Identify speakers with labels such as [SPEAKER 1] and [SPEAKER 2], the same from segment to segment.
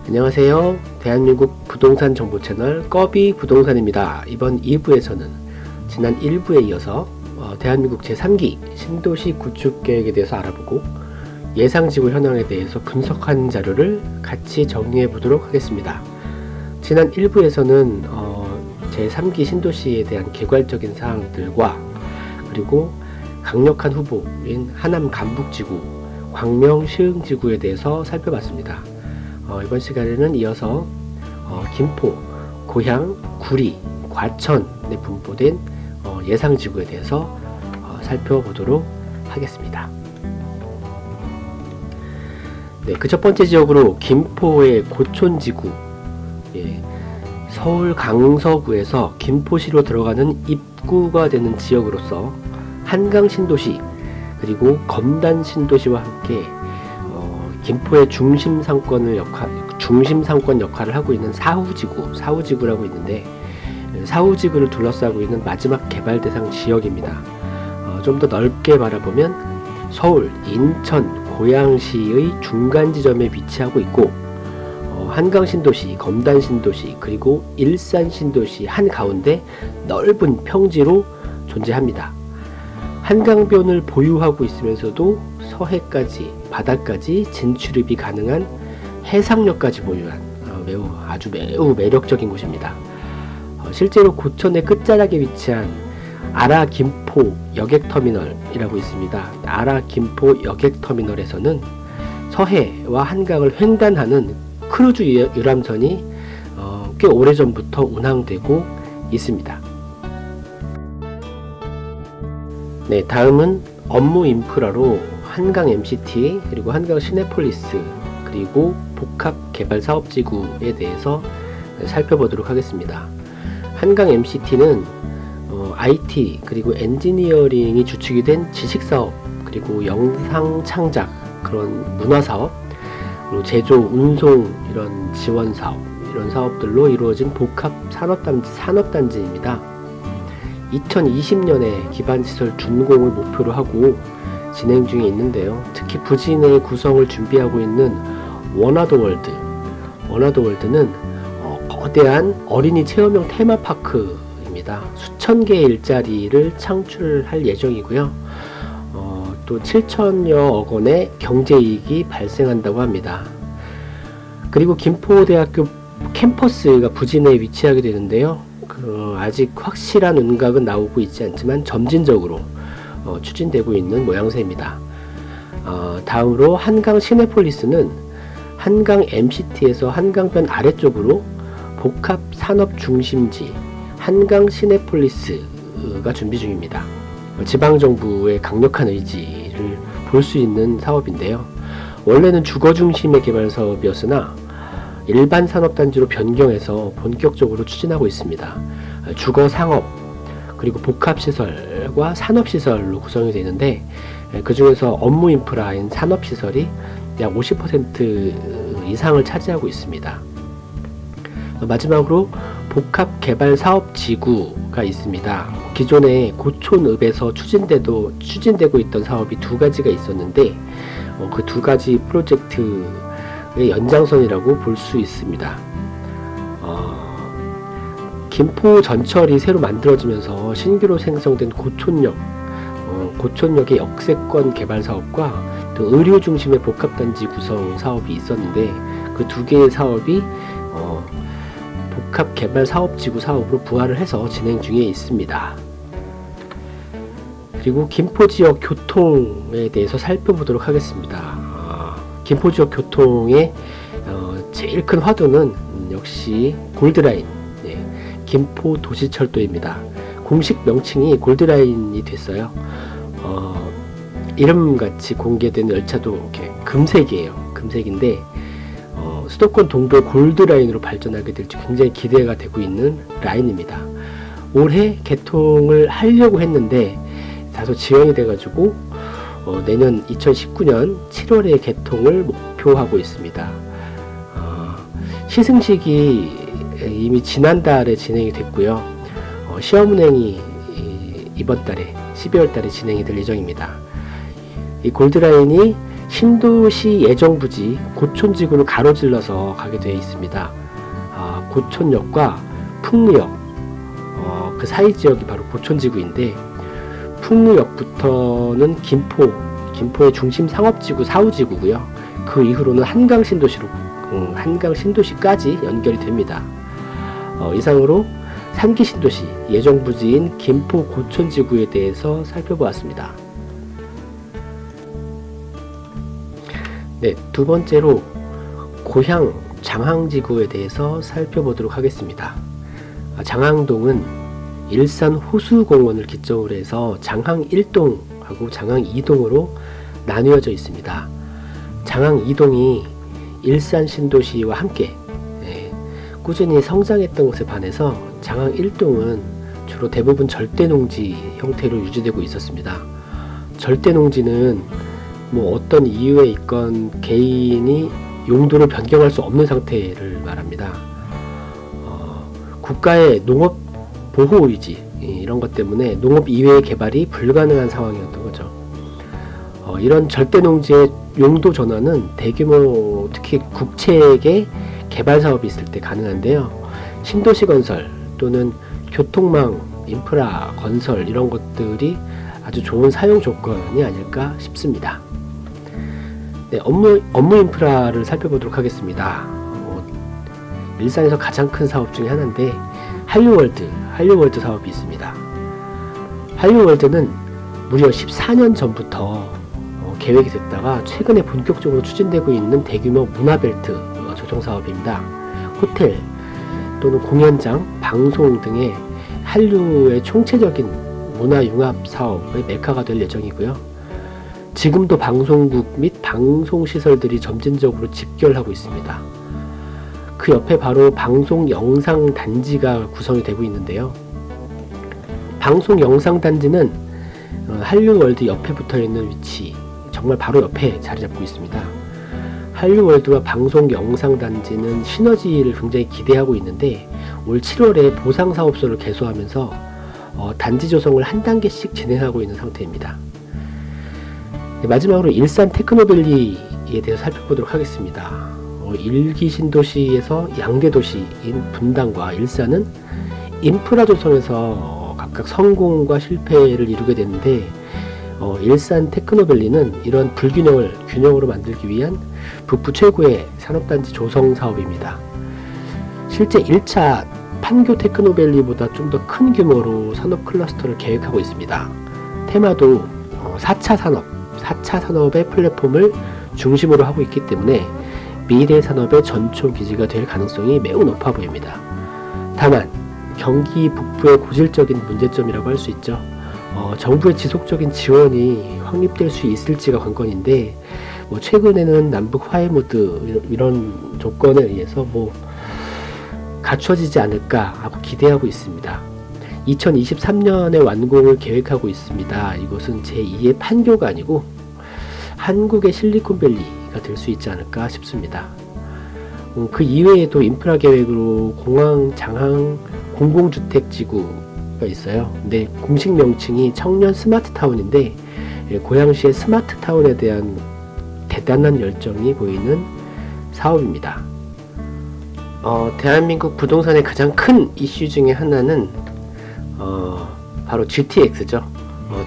[SPEAKER 1] 안녕하세요. 대한민국 부동산 정보 채널 꺼비 부동산입니다. 이번 2부에서는 지난 1부에 이어서 대한민국 제3기 신도시 구축 계획에 대해서 알아보고 예상지구 현황에 대해서 분석한 자료를 같이 정리해 보도록 하겠습니다. 지난 1부에서는 제3기 신도시에 대한 개괄적인 사항들과 그리고 강력한 후보인 하남 간북지구, 광명 시흥지구에 대해서 살펴봤습니다. 이번 시간에는 이어서 김포, 고향, 구리, 과천에 분포된 예상지구에 대해서 살펴보도록 하겠습니다. 네, 그 첫 번째 지역으로 김포의 고촌지구, 서울 강서구에서 김포시로 들어가는 입구가 되는 지역으로서 한강신도시 그리고 검단신도시와 함께 김포의 중심상권 역할을 하고 있는 사후지구라고 있는데, 사후지구를 둘러싸고 있는 마지막 개발 대상 지역입니다. 좀 더 넓게 바라보면 서울, 인천, 고양시의 중간 지점에 위치하고 있고, 한강신도시, 검단신도시, 그리고 일산신도시 한가운데 넓은 평지로 존재합니다. 한강변을 보유하고 있으면서도 서해까지, 바다까지 진출입이 가능한 해상역까지 보유한 매우 매력적인 곳입니다. 실제로 고천의 끝자락에 위치한 아라김포 여객터미널이라고 있습니다. 아라김포 여객터미널에서는 서해와 한강을 횡단하는 크루즈 유람선이 꽤 오래전부터 운항되고 있습니다. 네, 다음은 업무 인프라로 한강 MCT, 그리고 한강 시내폴리스, 그리고 복합개발사업지구에 대해서 살펴보도록 하겠습니다. 한강 MCT는 IT 그리고 엔지니어링이 주축이 된 지식사업, 그리고 영상창작, 그런 문화사업, 그리고 제조, 운송 이런 지원사업, 이런 사업들로 이루어진 복합산업단지입니다. 2020년에 기반시설 준공을 목표로 하고 진행 중에 있는데요. 특히 부지 내 구성을 준비하고 있는 원화도월드는 거대한 어린이 체험형 테마파크입니다. 수천 개의 일자리를 창출할 예정이고요. 또 7천여억 원의 경제이익이 발생한다고 합니다. 그리고 김포대학교 캠퍼스가 부지 내에 위치하게 되는데요. 아직 확실한 윤곽은 나오고 있지 않지만 점진적으로 추진되고 있는 모양새입니다. 다음으로 한강 시내폴리스는 한강 MCT에서 한강변 아래쪽으로 복합 산업 중심지 한강 시내폴리스가 준비 중입니다. 지방정부의 강력한 의지를 볼 수 있는 사업인데요. 원래는 주거 중심의 개발 사업이었으나 일반 산업단지로 변경해서 본격적으로 추진하고 있습니다. 주거 상업, 그리고 복합시설과 산업시설로 구성이 되는데, 그 중에서 업무 인프라인 산업시설이 약 50% 이상을 차지하고 있습니다. 마지막으로 복합개발사업지구가 있습니다. 기존에 고촌읍에서 추진되고 있던 사업이 두 가지가 있었는데, 그 두 가지 프로젝트의 연장선이라고 볼 수 있습니다. 김포 전철이 새로 만들어지면서 신규로 생성된 고촌역의 역세권 개발 사업과 또 의료 중심의 복합단지 구성 사업이 있었는데, 그 두 개의 사업이 복합개발사업지구 사업으로 부활을 해서 진행 중에 있습니다. 그리고 김포지역 교통에 대해서 살펴보도록 하겠습니다. 김포지역 교통의 제일 큰 화두는 역시 골드라인, 김포도시철도입니다. 공식 명칭이 골드라인이 됐어요. 이름같이 공개된 열차도 이렇게 금색인데 수도권 동부의 골드라인으로 발전하게 될지 굉장히 기대가 되고 있는 라인입니다. 올해 개통을 하려고 했는데 다소 지연이 돼가지고 내년 2019년 7월에 개통을 목표하고 있습니다. 시승식이 이미 지난달에 진행이 됐고요. 시험운행이 이번 달에 12월 달에 진행이 될 예정입니다. 이 골드라인이 신도시 예정부지 고촌지구를 가로질러서 가게 되어 있습니다. 고촌역과 풍무역 그 사이 지역이 바로 고촌지구인데, 풍무역부터는 김포의 중심 상업지구 사후지구고요. 그 이후로는 한강신도시까지 연결이 됩니다. 이상으로 3기 신도시 예정부지인 김포 고촌지구에 대해서 살펴보았습니다. 네, 두 번째로 고향 장항지구에 대해서 살펴보도록 하겠습니다. 장항동은 일산 호수공원을 기점으로 해서 장항 1동하고 장항 2동으로 나뉘어져 있습니다. 장항 2동이 일산 신도시와 함께 꾸준히 성장했던 것에 반해서 장항 1동은 주로 대부분 절대농지 형태로 유지되고 있었습니다. 절대농지는 어떤 이유에 있건 개인이 용도를 변경할 수 없는 상태를 말합니다. 국가의 농업 보호 의지 이런 것 때문에 농업 이외의 개발이 불가능한 상황이었던 거죠. 이런 절대농지의 용도 전환은 대규모 특히 국책의 개발 사업이 있을 때 가능한데요. 신도시 건설 또는 교통망, 인프라 건설 이런 것들이 아주 좋은 사용 조건이 아닐까 싶습니다. 네, 업무 인프라를 살펴보도록 하겠습니다. 일산에서 가장 큰 사업 중에 하나인데 한류월드 사업이 있습니다. 한류월드는 무려 14년 전부터 계획이 됐다가 최근에 본격적으로 추진되고 있는 대규모 문화벨트 조성 사업입니다. 호텔 또는 공연장, 방송 등의 한류의 총체적인 문화융합 사업의 메카가 될 예정이고요. 지금도 방송국 및 방송시설들이 점진적으로 집결하고 있습니다. 그 옆에 바로 방송영상단지가 구성이 되고 있는데요. 방송영상단지는 한류월드 옆에 붙어있는 위치, 정말 바로 옆에 자리 잡고 있습니다. 한류월드와 방송영상단지는 시너지를 굉장히 기대하고 있는데, 올 7월에 보상사업소를 개소하면서 단지 조성을 한 단계씩 진행하고 있는 상태입니다. 네, 마지막으로 일산 테크노밸리에 대해서 살펴보도록 하겠습니다. 1기 신도시에서 양대 도시인 분당과 일산은 인프라 조성에서 각각 성공과 실패를 이루게 됐는데, 일산 테크노밸리는 이러한 균형으로 만들기 위한 북부 최고의 산업단지 조성 사업입니다. 실제 1차 판교 테크노밸리보다 좀 더 큰 규모로 산업 클러스터를 계획하고 있습니다. 테마도 4차 산업의 플랫폼을 중심으로 하고 있기 때문에 미래 산업의 전초 기지가 될 가능성이 매우 높아 보입니다. 다만 경기 북부의 고질적인 문제점이라고 할 수 있죠. 정부의 지속적인 지원이 확립될 수 있을지가 관건인데, 최근에는 남북 화해 모드 이런 조건에 의해서 갖춰지지 않을까 하고 기대하고 있습니다. 2023년에 완공을 계획하고 있습니다. 이것은 제2의 판교가 아니고 한국의 실리콘밸리가 될 수 있지 않을까 싶습니다. 그 이외에도 인프라 계획으로 공항, 장항, 공공주택지구가 있어요. 근데 공식 명칭이 청년 스마트타운인데, 고양시의 스마트타운에 대한 대단한 열정이 보이는 사업입니다. 대한민국 부동산의 가장 큰 이슈 중에 하나는 바로 GTX죠.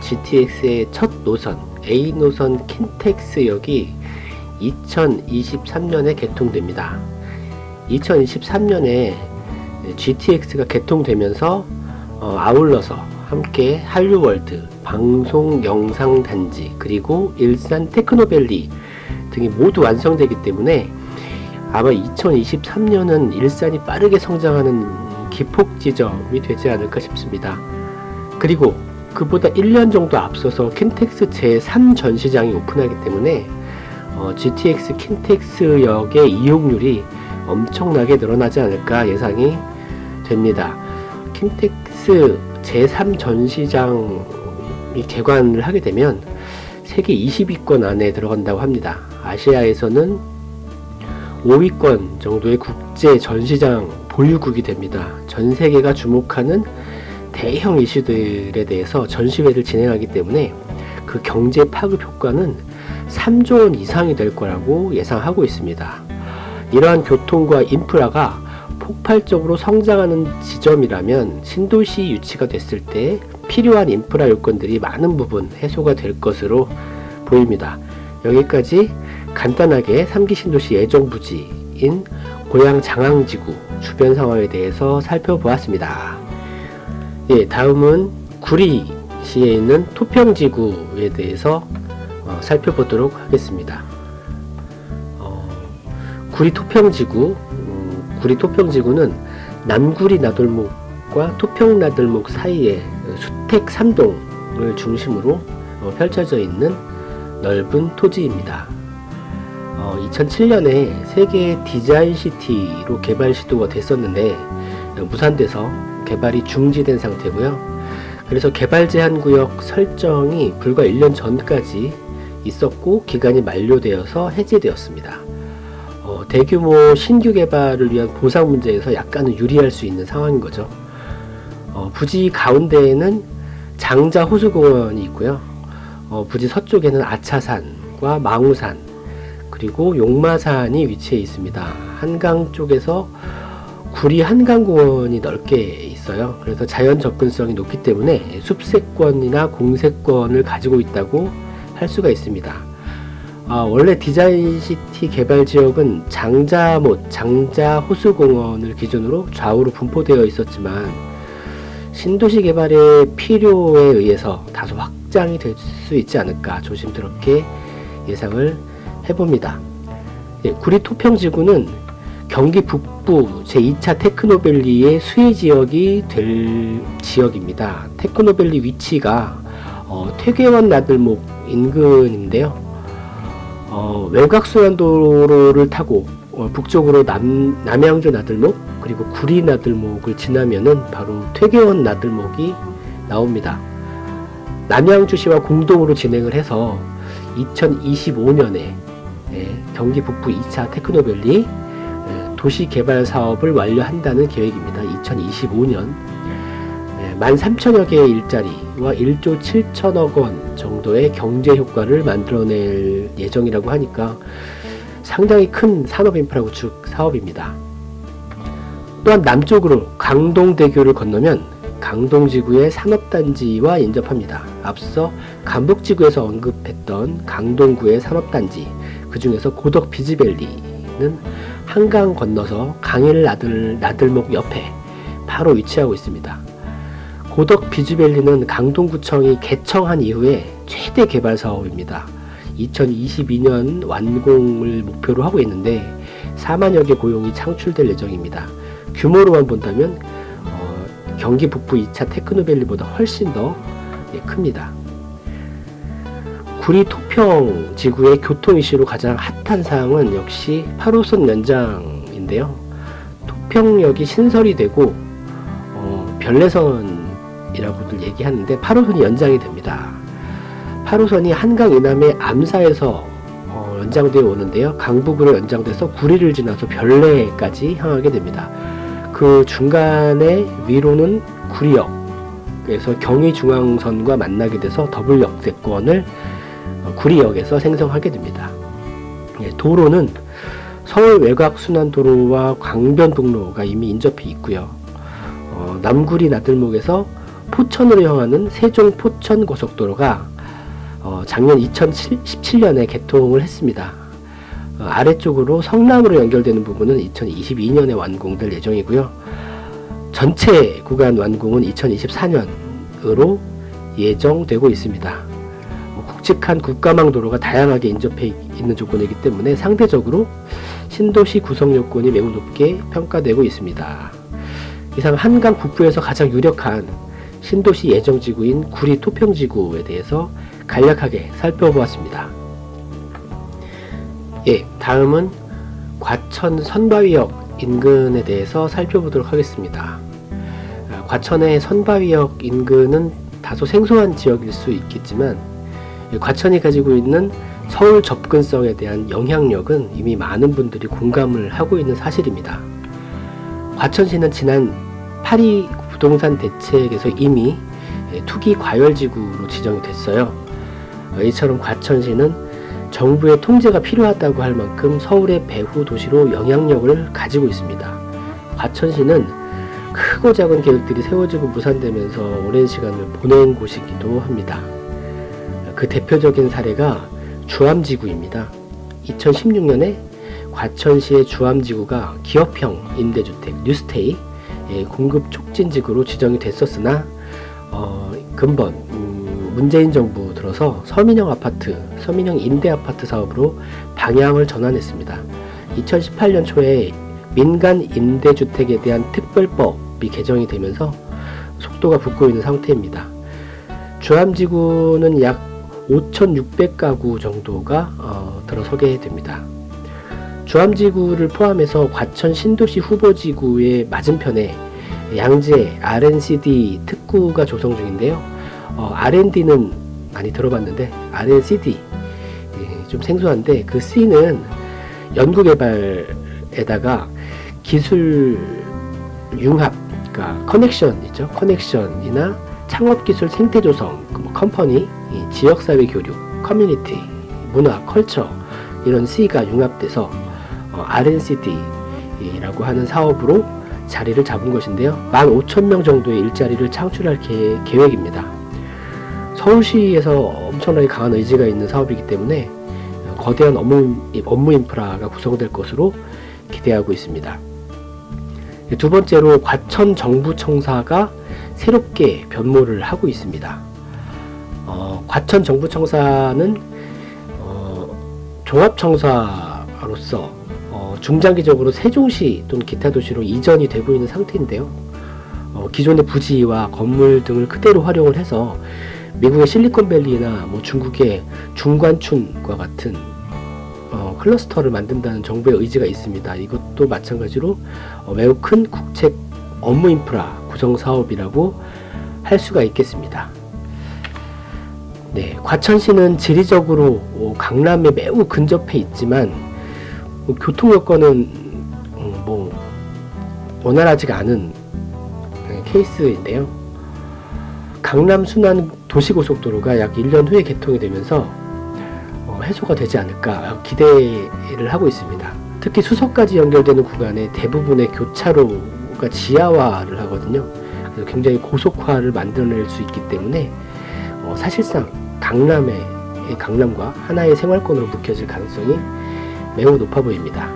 [SPEAKER 1] GTX의 첫 노선 A노선 킨텍스역이 2023년에 개통됩니다. 2023년에 GTX가 개통되면서 아울러서 함께 한류월드, 방송영상단지, 그리고 일산 테크노밸리 등이 모두 완성되기 때문에 아마 2023년은 일산이 빠르게 성장하는 기폭 지점이 되지 않을까 싶습니다. 그리고 그보다 1년 정도 앞서서 킨텍스 제3 전시장이 오픈하기 때문에 GTX 킨텍스역의 이용률이 엄청나게 늘어나지 않을까 예상이 됩니다. 킨텍스 제3 전시장이 개관을 하게 되면 세계 20위권 안에 들어간다고 합니다. 아시아에서는 5위권 정도의 국제 전시장 보유국이 됩니다. 전 세계가 주목하는 대형 이슈들에 대해서 전시회를 진행하기 때문에 그 경제 파급 효과는 3조 원 이상이 될 거라고 예상하고 있습니다. 이러한 교통과 인프라가 폭발적으로 성장하는 지점이라면 신도시 유치가 됐을 때 필요한 인프라 요건들이 많은 부분 해소가 될 것으로 보입니다. 여기까지 간단하게 3기 신도시 예정 부지인 고양 장항지구 주변 상황에 대해서 살펴보았습니다. 예, 다음은 구리시에 있는 토평지구에 대해서 살펴보도록 하겠습니다. 구리 토평지구는 남구리 나들목과 토평 나들목 사이에 수택 3동을 중심으로 펼쳐져 있는 넓은 토지입니다. 2007년에 세계 디자인 시티로 개발 시도가 됐었는데 무산돼서 개발이 중지된 상태고요. 그래서 개발 제한 구역 설정이 불과 1년 전까지 있었고 기간이 만료되어서 해제되었습니다. 대규모 신규 개발을 위한 보상 문제에서 약간은 유리할 수 있는 상황인 거죠. 부지 가운데에는 장자 호수공원이 있고요. 부지 서쪽에는 아차산과 망우산 그리고 용마산이 위치해 있습니다. 한강 쪽에서 구리 한강공원이 넓게 있어요. 그래서 자연 접근성이 높기 때문에 숲세권이나 공세권을 가지고 있다고 할 수가 있습니다. 원래 디자인시티 개발지역은 장자못, 장자호수공원을 기준으로 좌우로 분포되어 있었지만 신도시 개발의 필요에 의해서 다소 확장이 될 수 있지 않을까 조심스럽게 예상을 해봅니다. 구리 토평지구는 경기 북부 제2차 테크노밸리의 수혜지역이 될 지역입니다. 테크노밸리 위치가 퇴계원 나들목 인근인데요. 외곽순환도로를 타고 북쪽으로 남양주 나들목 그리고 구리 나들목을 지나면은 바로 퇴계원 나들목이 나옵니다. 남양주시와 공동으로 진행을 해서 2025년에 경기 북부 2차 테크노밸리 도시개발 사업을 완료한다는 계획입니다. 2025년 13,000여 개의 일자리와 1조 7천억 원 정도의 경제 효과를 만들어낼 예정이라고 하니까 상당히 큰 산업인프라 구축 사업입니다. 또한 남쪽으로 강동대교를 건너면 강동지구의 산업단지와 인접합니다. 앞서 강북지구에서 언급했던 강동구의 산업단지, 그 중에서 고덕 비즈밸리는 한강 건너서 강일 나들목 옆에 바로 위치하고 있습니다. 고덕 비즈밸리는 강동구청이 개청한 이후에 최대 개발 사업입니다. 2022년 완공을 목표로 하고 있는데 4만여 개 고용이 창출될 예정입니다. 규모로만 본다면 경기 북부 2차 테크노밸리보다 훨씬 더 큽니다. 구리 토평 지구의 교통 이슈로 가장 핫한 사항은 역시 8호선 연장인데요. 토평역이 신설이 되고 별내선이라고들 얘기하는데 8호선이 연장이 됩니다. 8호선이 한강 이남의 암사에서 연장되어 오는데요. 강북으로 연장돼서 구리를 지나서 별내까지 향하게 됩니다. 그 중간에 위로는 구리역에서 경의중앙선과 만나게 돼서 더블 역세권을 구리역에서 생성하게 됩니다. 도로는 서울 외곽순환도로와 광변북로가 이미 인접해 있고요. 남구리 나들목에서 포천으로 향하는 세종 포천 고속도로가 작년 2017년에 개통을 했습니다. 아래쪽으로 성남으로 연결되는 부분은 2022년에 완공될 예정이고요. 전체 구간 완공은 2024년으로 예정되고 있습니다. 굵직한 국가망 도로가 다양하게 인접해 있는 조건이기 때문에 상대적으로 신도시 구성 요건이 매우 높게 평가되고 있습니다. 이상 한강 북부에서 가장 유력한 신도시 예정지구인 구리 토평지구에 대해서 간략하게 살펴보았습니다. 다음은 과천 선바위역 인근에 대해서 살펴보도록 하겠습니다. 과천의 선바위역 인근은 다소 생소한 지역일 수 있겠지만 과천이 가지고 있는 서울 접근성에 대한 영향력은 이미 많은 분들이 공감을 하고 있는 사실입니다. 과천시는 지난 8.2 부동산 대책에서 이미 투기 과열지구로 지정이 됐어요. 이처럼 과천시는 정부의 통제가 필요하다고 할 만큼 서울의 배후 도시로 영향력을 가지고 있습니다. 과천시는 크고 작은 계획들이 세워지고 무산되면서 오랜 시간을 보낸 곳이기도 합니다. 그 대표적인 사례가 주암지구입니다. 2016년에 과천시의 주암지구가 기업형 임대주택 뉴스테이 공급 촉진지구로 지정이 됐었으나 근본 문재인 정부 들어서 서민형 임대아파트 사업으로 방향을 전환했습니다. 2018년 초에 민간 임대주택에 대한 특별법이 개정이 되면서 속도가 붙고 있는 상태입니다. 주암지구는 약 5,600가구 정도가 들어서게 됩니다. 주암지구를 포함해서 과천 신도시 후보지구의 맞은편에 양재 RNCD 특구가 조성 중인데요. R&D는 많이 들어봤는데 RNCD 좀 생소한데 그 C는 연구개발에다가 기술 융합, 그러니까 커넥션 있죠. 커넥션이나 창업기술 생태조성, 컴퍼니, 지역사회 교류, 커뮤니티, 문화, 컬처 이런 C가 융합돼서 RNCD라고 하는 사업으로 자리를 잡은 것인데요. 15,000명 정도의 일자리를 창출할 계획입니다. 서울시에서 엄청나게 강한 의지가 있는 사업이기 때문에 거대한 업무 인프라가 구성될 것으로 기대하고 있습니다. 두 번째로 과천 정부청사가 새롭게 변모를 하고 있습니다. 과천 정부청사는 종합청사로서 중장기적으로 세종시 또는 기타 도시로 이전이 되고 있는 상태인데요. 기존의 부지와 건물 등을 그대로 활용을 해서 미국의 실리콘밸리나 중국의 중관춘과 같은 클러스터를 만든다는 정부의 의지가 있습니다. 이것도 마찬가지로 매우 큰 국책 업무 인프라 구성 사업이라고 할 수가 있겠습니다. 네, 과천시는 지리적으로 강남에 매우 근접해 있지만 교통 여건은 원활하지가 않은 케이스인데요. 강남 순환 도시고속도로가 약 1년 후에 개통이 되면서 해소가 되지 않을까 기대를 하고 있습니다. 특히 수서까지 연결되는 구간의 대부분의 교차로가 지하화를 하거든요. 그래서 굉장히 고속화를 만들어낼 수 있기 때문에 사실상 강남과 하나의 생활권으로 묶여질 가능성이 매우 높아 보입니다.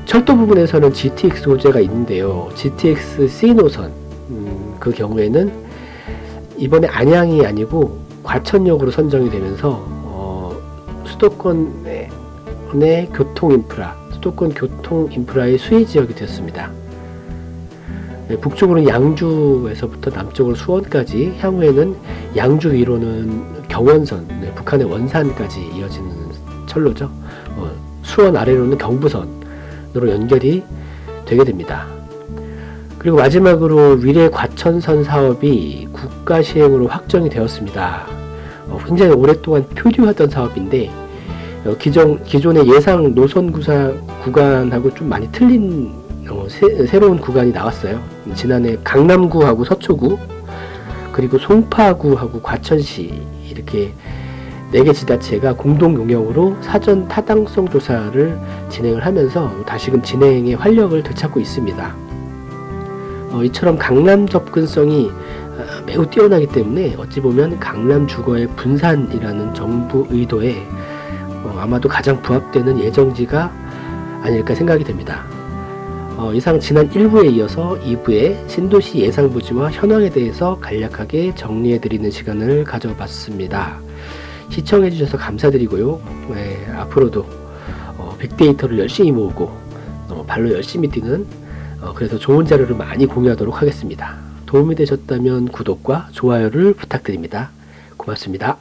[SPEAKER 1] 철도 부분에서는 GTX 호재가 있는데요. GTX C 노선 그 경우에는 이번에 안양이 아니고 과천역으로 선정이 되면서 수도권의 수도권 교통 인프라의 수혜 지역이 되었습니다. 북쪽으로는 양주에서부터 남쪽으로 수원까지, 향후에는 양주 위로는 경원선, 북한의 원산까지 이어지는 철로죠. 수원 아래로는 경부선으로 연결이 되게 됩니다. 그리고 마지막으로 위례 과천선 사업이 국가 시행으로 확정이 되었습니다. 굉장히 오랫동안 표류하던 사업인데 기존의 예상 노선 구간하고 좀 많이 틀린 새로운 구간이 나왔어요. 지난해 강남구하고 서초구, 그리고 송파구하고 과천시 이렇게 4개 지자체가 공동 용역으로 사전 타당성 조사를 진행을 하면서 다시금 진행에 활력을 되찾고 있습니다. 이처럼 강남 접근성이 매우 뛰어나기 때문에 어찌 보면 강남 주거의 분산이라는 정부 의도에 아마도 가장 부합되는 예정지가 아닐까 생각이 됩니다. 이상 지난 1부에 이어서 2부에 신도시 예상부지와 현황에 대해서 간략하게 정리해드리는 시간을 가져봤습니다. 시청해주셔서 감사드리고요. 앞으로도 빅데이터를 열심히 모으고 발로 열심히 뛰는 그래서 좋은 자료를 많이 공유하도록 하겠습니다. 도움이 되셨다면 구독과 좋아요를 부탁드립니다. 고맙습니다.